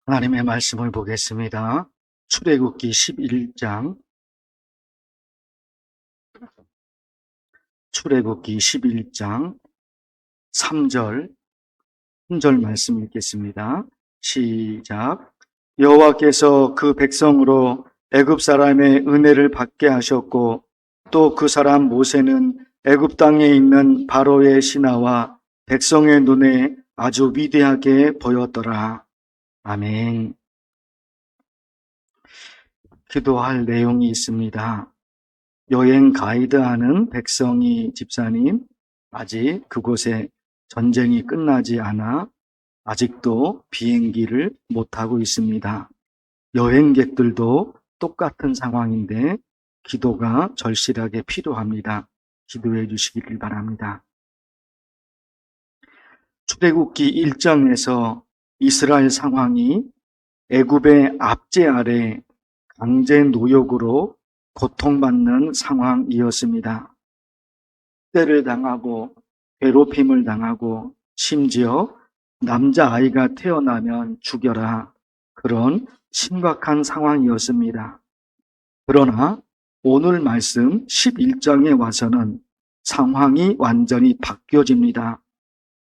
하나님의 말씀을 보겠습니다. 출애굽기 11장 3절 한 절 말씀 읽겠습니다. 시작. 여호와께서 그 백성으로 애굽 사람의 은혜를 받게 하셨고 또 그 사람 모세는 애굽 땅에 있는 바로의 신하와 백성의 눈에 아주 위대하게 보였더라. 아멘. 기도할 내용이 있습니다. 여행 가이드하는 백성이 집사님, 아직 그곳에 전쟁이 끝나지 않아 아직도 비행기를 못하고 있습니다. 여행객들도 똑같은 상황인데 기도가 절실하게 필요합니다. 기도해 주시길 바랍니다. 출애굽기 1장에서 이스라엘 상황이 애굽의 압제 아래 강제 노역으로 고통받는 상황이었습니다. 학대를 당하고 괴롭힘을 당하고 심지어 남자아이가 태어나면 죽여라, 그런 심각한 상황이었습니다. 그러나 오늘 말씀 11장에 와서는 상황이 완전히 바뀌어집니다.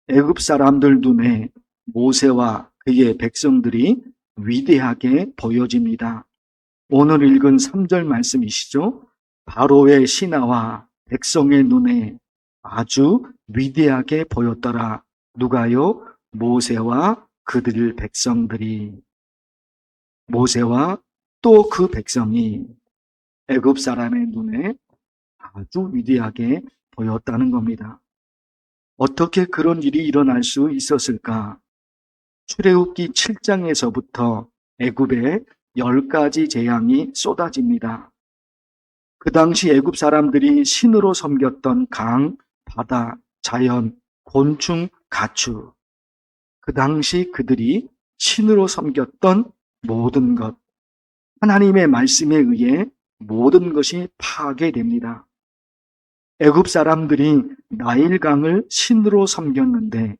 애굽 사람들 눈에 모세와 그의 백성들이 위대하게 보여집니다. 오늘 읽은 3절 말씀이시죠? 바로의 신하와 백성의 눈에 아주 위대하게 보였더라. 누가요? 모세와 그들 백성들이. 모세와 또 그 백성이 애굽 사람의 눈에 아주 위대하게 보였다는 겁니다. 어떻게 그런 일이 일어날 수 있었을까? 출애굽기 7장에서부터 애굽에 10가지 재앙이 쏟아집니다. 그 당시 애굽 사람들이 신으로 섬겼던 강, 바다, 자연, 곤충, 가축, 그 당시 그들이 신으로 섬겼던 모든 것, 하나님의 말씀에 의해 모든 것이 파괴됩니다. 애굽 사람들이 나일강을 신으로 섬겼는데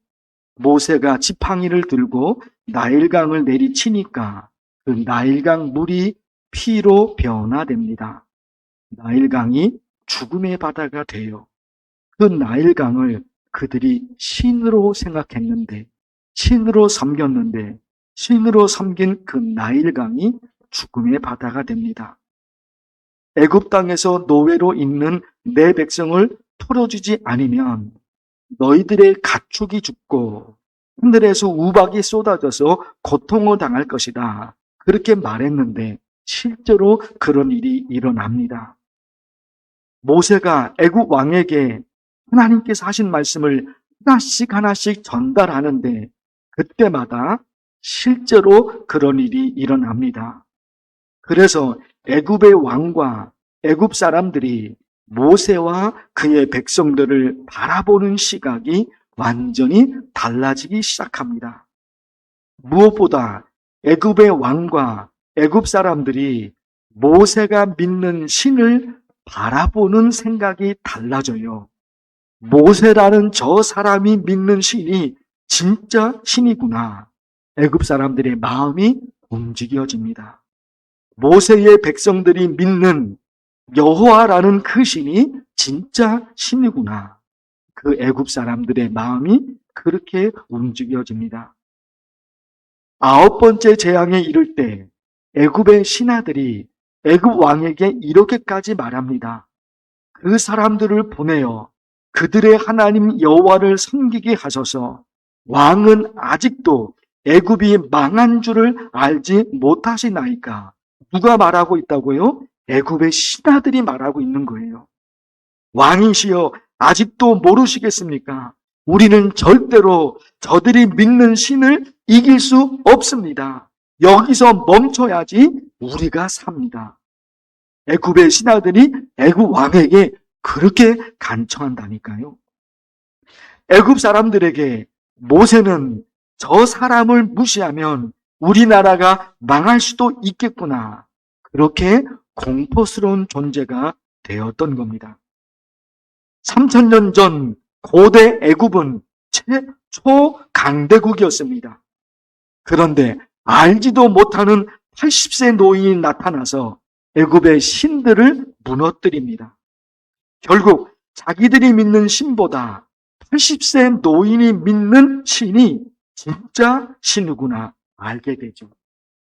모세가 지팡이를 들고 나일강을 내리치니까 그 나일강 물이 피로 변화됩니다. 나일강이 죽음의 바다가 돼요. 그 나일강을 그들이 신으로 생각했는데, 신으로 섬겼는데, 신으로 섬긴 그 나일강이 죽음의 바다가 됩니다. 애굽 땅에서 노예로 있는 내 백성을 풀어주지 않으면 너희들의 가축이 죽고 하늘에서 우박이 쏟아져서 고통을 당할 것이다. 그렇게 말했는데 실제로 그런 일이 일어납니다. 모세가 애굽 왕에게 하나님께서 하신 말씀을 하나씩 전달하는데 그때마다 실제로 그런 일이 일어납니다. 그래서 애굽의 왕과 애굽 사람들이 모세와 그의 백성들을 바라보는 시각이 완전히 달라지기 시작합니다. 무엇보다 애굽의 왕과 애굽 사람들이 모세가 믿는 신을 바라보는 생각이 달라져요. 모세라는 저 사람이 믿는 신이 진짜 신이구나. 애굽 사람들의 마음이 움직여집니다. 모세의 백성들이 믿는 여호와라는 그 신이 진짜 신이구나. 그 애굽 사람들의 마음이 그렇게 움직여집니다. 9번째 재앙에 이를 때 애굽의 신하들이 애굽 왕에게 이렇게까지 말합니다. 그 사람들을 보내어 그들의 하나님 여호와를 섬기게 하소서. 왕은 아직도 애굽이 망한 줄을 알지 못하시나이까. 누가 말하고 있다고요? 애굽의 신하들이 말하고 있는 거예요. 왕이시여, 아직도 모르시겠습니까? 우리는 절대로 저들이 믿는 신을 이길 수 없습니다. 여기서 멈춰야지 우리가 삽니다. 애굽의 신하들이 애굽 왕에게 그렇게 간청한다니까요. 애굽 사람들에게 모세는 저 사람을 무시하면 우리나라가 망할 수도 있겠구나. 그렇게 공포스러운 존재가 되었던 겁니다. 3000년 전 고대 애굽은 최초 강대국이었습니다. 그런데 알지도 못하는 80세 노인이 나타나서 애굽의 신들을 무너뜨립니다. 결국 자기들이 믿는 신보다 80세 노인이 믿는 신이 진짜 신이구나 알게 되죠.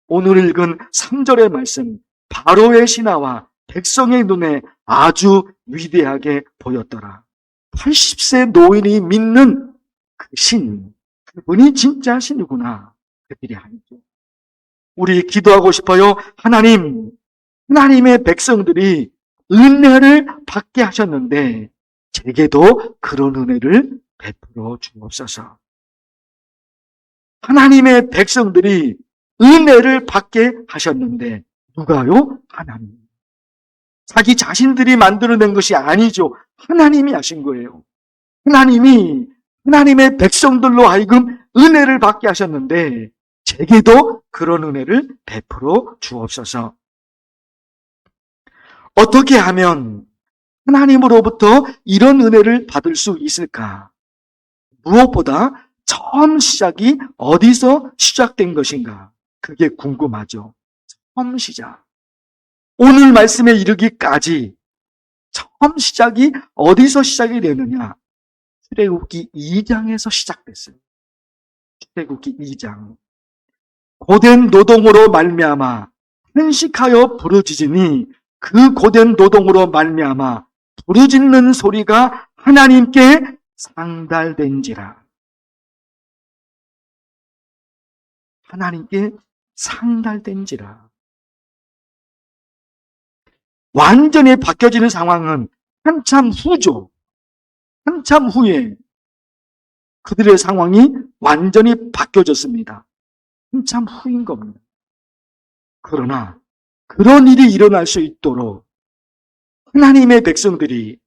오늘 읽은 3절의 말씀, 바로의 신하와 백성의 눈에 아주 위대하게 보였더라. 80세 노인이 믿는 그 신, 그분이 진짜 신이구나 그들이 알죠. 우리 기도하고 싶어요. 하나님의 백성들이 은혜를 받게 하셨는데 제게도 그런 은혜를 베풀어 주옵소서. 하나님의 백성들이 은혜를 받게 하셨는데 누가요? 하나님. 자기 자신들이 만들어낸 것이 아니죠. 하나님이 하신 거예요. 하나님의 백성들로 하여금 은혜를 받게 하셨는데 제게도 그런 은혜를 베풀어 주옵소서. 어떻게 하면 하나님으로부터 이런 은혜를 받을 수 있을까? 무엇보다 처음 시작이 어디서 시작된 것인가? 그게 궁금하죠. 처음 시작. 오늘 말씀에 이르기까지 처음 시작이 어디서 시작이 되느냐? 출애굽기 2장에서 시작됐어요. 출애굽기 2장. 고된 노동으로 말미암아 탄식하여 부르짖으니 그 고된 노동으로 말미암아 부르짖는 소리가 하나님께 상달된지라. 하나님께 상달된지라. 완전히 바뀌어지는 상황은 한참 후죠. 한참 후에 그들의 상황이 완전히 바뀌어졌습니다. 한참 후인 겁니다. 그러나 그런 일이 일어날 수 있도록 하나님의 백성들이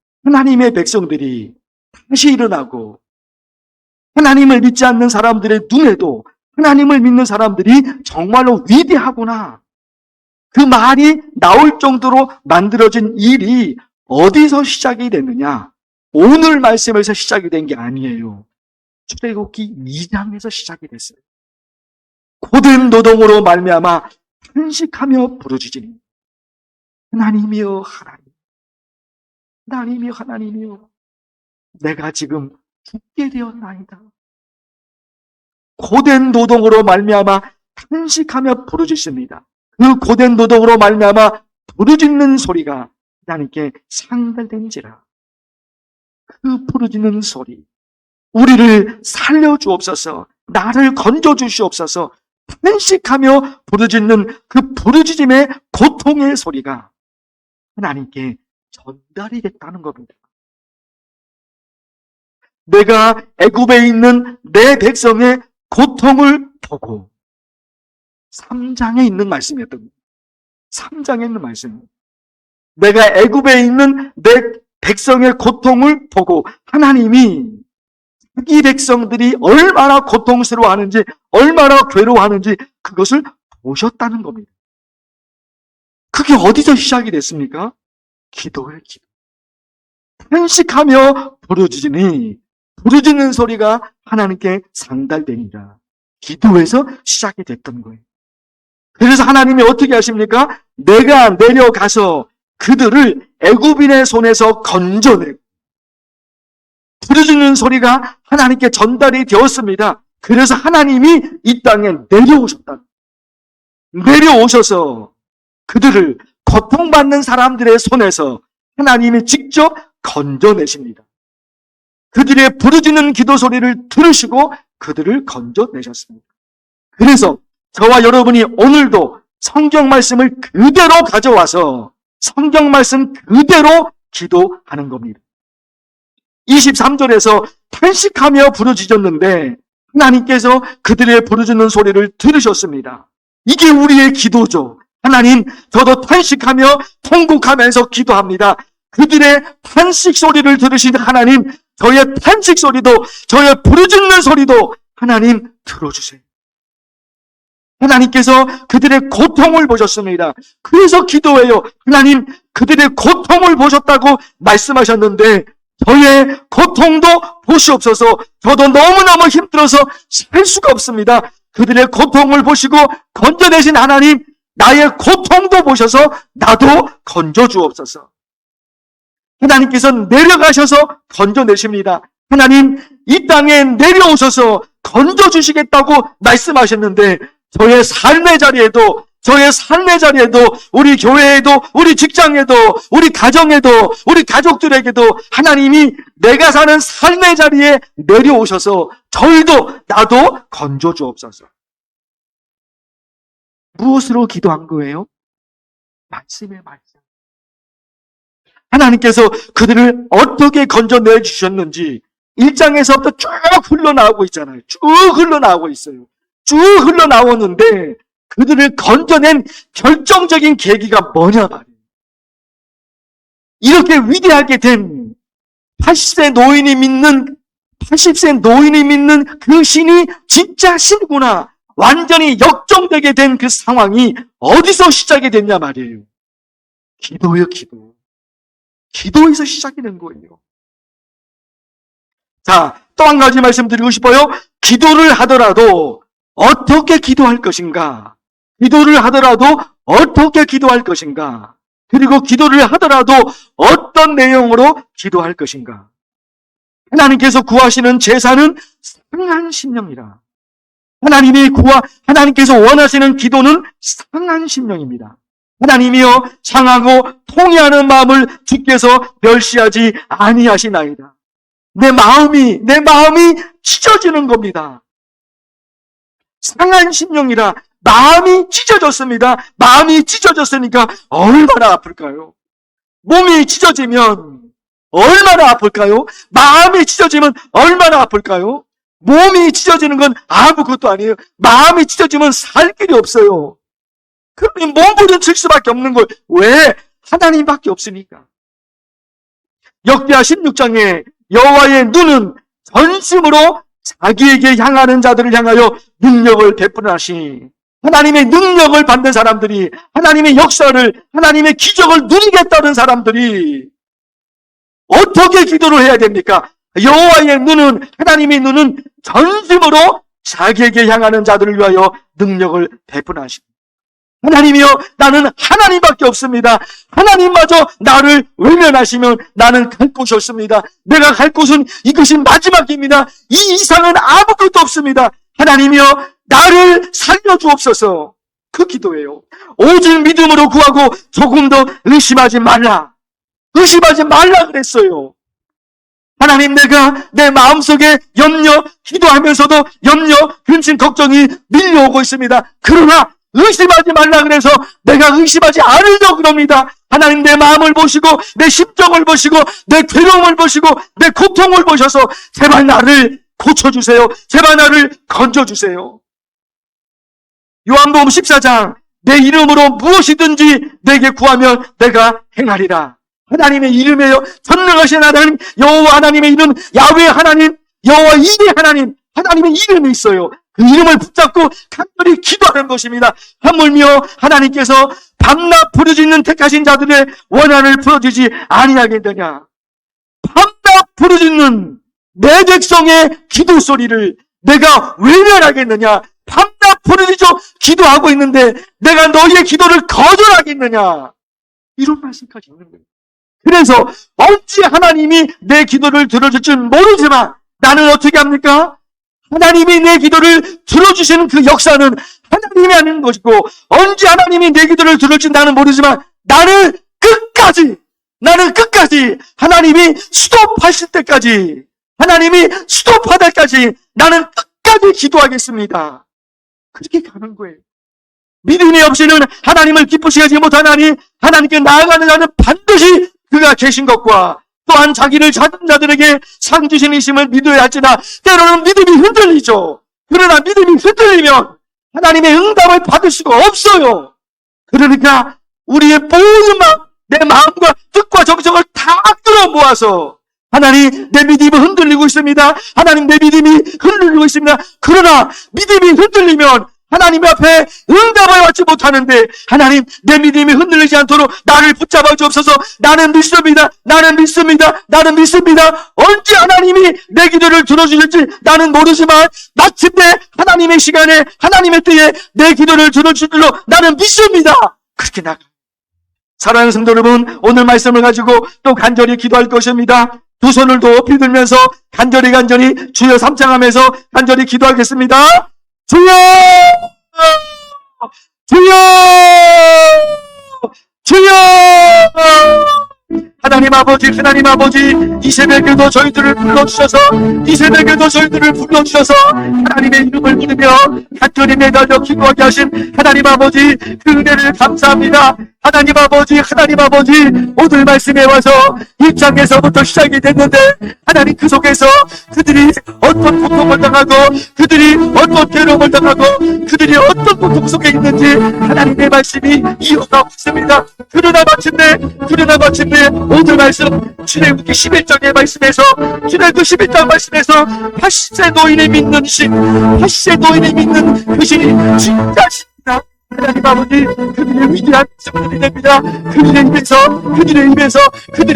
다시 일어나고 하나님을 믿지 않는 사람들의 눈에도 하나님을 믿는 사람들이 정말로 위대하구나. 그 말이 나올 정도로 만들어진 일이 어디서 시작이 됐느냐? 오늘 말씀에서 시작이 된 게 아니에요. 출애굽기 2장에서 시작이 됐어요. 고된 노동으로 말미암아 탄식하며 부르짖으니 하나님이여 하나님이여 내가 지금 죽게 되었나이다. 고된 노동으로 말미암아 탄식하며 부르짖습니다. 그 고된 노동으로 말미암아 부르짖는 소리가 하나님께 상달된지라. 그 부르짖는 소리, 우리를 살려주옵소서, 나를 건져주시옵소서, 탄식하며 부르짖는 그 부르짖음의 고통의 소리가 하나님께 전달이 됐다는 겁니다. 내가 애굽에 있는 내 백성의 고통을 보고 3장에 있는 말씀이었던 거예요. 3장에 있는 말씀. 내가 애굽에 있는 내 백성의 고통을 보고 하나님이 자기 백성들이 얼마나 고통스러워하는지, 얼마나 괴로워하는지 그것을 보셨다는 겁니다. 그게 어디서 시작이 됐습니까? 기도의 기도. 탄식하며 부르짖으니 부르짖는 소리가 하나님께 상달되니라. 기도에서 시작이 됐던 거예요. 그래서 하나님이 어떻게 하십니까? 내가 내려가서 그들을 애굽인의 손에서 건져내고 부르짖는 소리가 하나님께 전달이 되었습니다. 그래서 하나님이 이 땅에 내려오셨다. 내려오셔서 그들을 고통받는 사람들의 손에서 하나님이 직접 건져내십니다. 그들의 부르짖는 기도 소리를 들으시고 그들을 건져내셨습니다. 그래서 저와 여러분이 오늘도 성경 말씀을 그대로 가져와서 성경 말씀 그대로 기도하는 겁니다. 23절에서 탄식하며 부르짖었는데 하나님께서 그들의 부르짖는 소리를 들으셨습니다. 이게 우리의 기도죠. 하나님, 저도 탄식하며 통곡하면서 기도합니다. 그들의 탄식 소리를 들으신 하나님, 저의 탄식 소리도, 저의 부르짖는 소리도 하나님 들어주세요. 하나님께서 그들의 고통을 보셨습니다. 그래서 기도해요. 하나님, 그들의 고통을 보셨다고 말씀하셨는데 저의 고통도 보시옵소서. 저도 너무너무 힘들어서 살 수가 없습니다. 그들의 고통을 보시고 건져내신 하나님, 나의 고통도 보셔서 나도 건져주옵소서. 하나님께서 내려가셔서 건져내십니다. 하나님, 이 땅에 내려오셔서 건져주시겠다고 말씀하셨는데, 저의 삶의 자리에도, 우리 교회에도, 우리 직장에도, 우리 가정에도, 우리 가족들에게도 하나님이 내가 사는 삶의 자리에 내려오셔서 저희도 나도 건져주옵소서. 무엇으로 기도한 거예요? 말씀의 말씀. 하나님께서 그들을 어떻게 건져내 주셨는지 1장에서부터 쭉 흘러나오고 있잖아요. 쭉 흘러나오고 있어요. 쭉 흘러나오는데 그들을 건져낸 결정적인 계기가 뭐냐 말이에요. 이렇게 위대하게 된 80세 노인이 믿는 그 신이 진짜 신구나, 완전히 역정되게 된 그 상황이 어디서 시작이 됐냐 말이에요. 기도요, 기도. 기도에서 시작이 된 거예요. 자, 또 한 가지 말씀드리고 싶어요. 기도를 하더라도 어떻게 기도할 것인가? 기도를 하더라도 어떻게 기도할 것인가? 그리고 기도를 하더라도 어떤 내용으로 기도할 것인가? 하나님께서 구하시는 제사는 상한 심령이라. 하나님께서 원하시는 기도는 상한 심령입니다. 하나님이여, 상하고 통회하는 마음을 주께서 멸시하지 아니하시나이다. 내 마음이 찢어지는 겁니다. 상한 심령이라. 마음이 찢어졌습니다. 마음이 찢어졌으니까 얼마나 아플까요? 몸이 찢어지면 얼마나 아플까요? 마음이 찢어지면 얼마나 아플까요? 몸이 찢어지는 건 아무것도 아니에요. 마음이 찢어지면 살 길이 없어요. 그러니 몸부림칠 수밖에 없는 거예요. 왜? 하나님밖에 없으니까. 역대하 16장에 여호와의 눈은 전심으로 자기에게 향하는 자들을 향하여 능력을 베풀으시니, 하나님의 능력을 받는 사람들이, 하나님의 역사를, 하나님의 기적을 누리겠다는 사람들이 어떻게 기도를 해야 됩니까? 여호와의 눈은, 하나님의 눈은 전심으로 자기에게 향하는 자들을 위하여 능력을 베풀으시니, 하나님이여, 나는 하나님밖에 없습니다. 하나님마저 나를 외면하시면 나는 갈 곳이 없습니다. 내가 갈 곳은 이것이 마지막입니다. 이 이상은 아무것도 없습니다. 하나님이여, 나를 살려주옵소서. 그 기도예요. 오직 믿음으로 구하고 조금 더 의심하지 말라. 의심하지 말라 그랬어요. 하나님, 내가 내 마음속에 기도하면서도 근심, 걱정이 밀려오고 있습니다. 그러나 의심하지 말라 그래서 내가 의심하지 않으려고 그럽니다. 하나님, 내 마음을 보시고 내 심정을 보시고 내 괴로움을 보시고 내 고통을 보셔서 제발 나를 고쳐주세요. 제발 나를 건져주세요. 요한복음 14장, 내 이름으로 무엇이든지 내게 구하면 내가 행하리라. 하나님의 이름이에요. 전능하신 하나님, 여호와 하나님의 이름, 야훼 하나님, 여호와 이레 하나님, 하나님의 이름이 있어요. 그 이름을 붙잡고 간절히 기도하는 것입니다. 하물며 하나님께서 밤낮 부르짖는 택하신 자들의 원한을 풀어주지 아니하겠느냐. 밤낮 부르짖는 내 백성의 기도 소리를 내가 외면하겠느냐. 밤낮 부르짖어 기도하고 있는데 내가 너희의 기도를 거절하겠느냐. 이런 말씀까지 있는 거예요. 그래서 언제 하나님이 내 기도를 들어줄 줄 모르지만 나는 어떻게 합니까? 하나님이 내 기도를 들어주시는 그 역사는 하나님이 하는 것이고, 언제 하나님이 내 기도를 들을지 나는 모르지만 나는 끝까지 하나님이 스톱하실 때까지, 하나님이 스톱하될 때까지 나는 끝까지 기도하겠습니다. 그렇게 가는 거예요. 믿음이 없이는 하나님을 기쁘시게 하지 못하나니 하나님께 나아가는 자는 반드시 그가 계신 것과 또한 자기를 찾은 자들에게 상 주시심을 믿어야 할지나 때로는 믿음이 흔들리죠. 그러나 믿음이 흔들리면 하나님의 응답을 받을 수가 없어요. 그러니까 우리의 모든 내 마음과 뜻과 정성을 다 끌어 모아서 하나님, 내 믿음이 흔들리고 있습니다. 하나님, 내 믿음이 흔들리고 있습니다. 그러나 믿음이 흔들리면 하나님 앞에 응답을 받지 못하는데 하나님 내 믿음이 흔들리지 않도록 나를 붙잡아 주옵소서. 나는 믿습니다. 나는 믿습니다. 나는 믿습니다. 언제 하나님이 내 기도를 들어주실지 나는 모르지만 마침내 하나님의 시간에 하나님의 때에 내 기도를 들어주실 줄로 나는 믿습니다. 그렇게 나가. 사랑하는 성도 여러분, 오늘 말씀을 가지고 또 간절히 기도할 것입니다. 두 손을 높이 들면서 간절히 주여 삼창하면서 간절히 기도하겠습니다. 주여! 주여! 주여! 하나님 아버지, 이 새벽에도 저희들을 불러주셔서, 하나님의 이름을 부르며 간절히 매달려 기도하게 하신 하나님 아버지, 그 은혜를 감사합니다. 하나님 아버지, 오늘 말씀에 와서 1장에서부터 시작이 됐는데, 하나님 그 속에서 그들이 어떤 고통을 당하고, 그들이 어떤 괴로움을 당하고, 그들이 어떤 고통 속에 있는지, 하나님의 말씀이 이어가고 있습니다. 그러나 마침내, 오늘 말씀, 출애굽기 11장의 말씀에서, 출애굽기 11장 말씀에서, 80세 노인이 믿는 신, 80세 노인이 믿는 그 신이 진짜 신이다. 하나님 아버지, 그들의 위대한 말씀을 드립니다. 그들의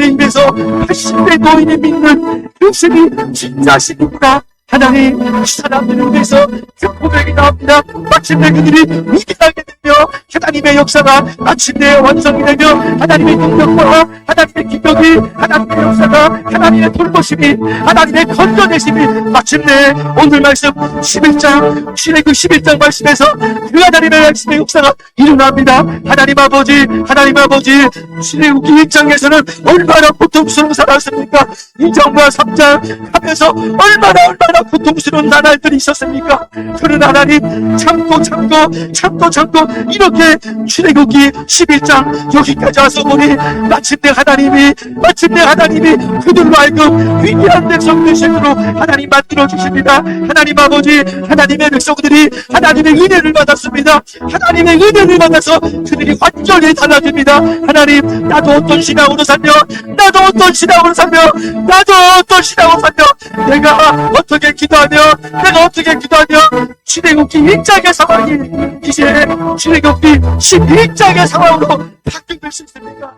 입에서 80대 노인이 믿는 그 신이 진짜 신입니다. 하나님, 이 사람들을 위해서 그 고백이 나옵니다. 마침내 그들이 위대하게 되며 하나님의 역사가 마침내 완성이 되며 하나님의 능력과 하나님의 기적이, 하나님의 역사가, 하나님의 돌보심이, 하나님의 건져내심이 마침내 오늘 말씀 11장, 출애굽 11장 말씀에서 그 하나님의 말씀의 역사가 일어납니다. 하나님 아버지, 출애굽기 1장에서는 얼마나 고통스러운 살았습니까? 2장과 3장 하면서 얼마나 고통스러운 나날들이 있었습니까? 그러나 하나님 참고 이렇게 출애굽기 11장 여기까지 와서 보니 마침내 하나님이 그들로 하여금 위대한 백성 되심으로 하나님 만들어 주십니다. 하나님 아버지, 하나님의 백성들이 하나님의 은혜를 받았습니다. 하나님의 은혜를 받아서 그들이 완전히 달라집니다. 하나님, 나도 어떤 신앙으로 살며 내가 어떻게 기도하며 출애굽기 1장의 상황이 이제 출애굽기 11장의 상황으로 바뀌고 있습니까?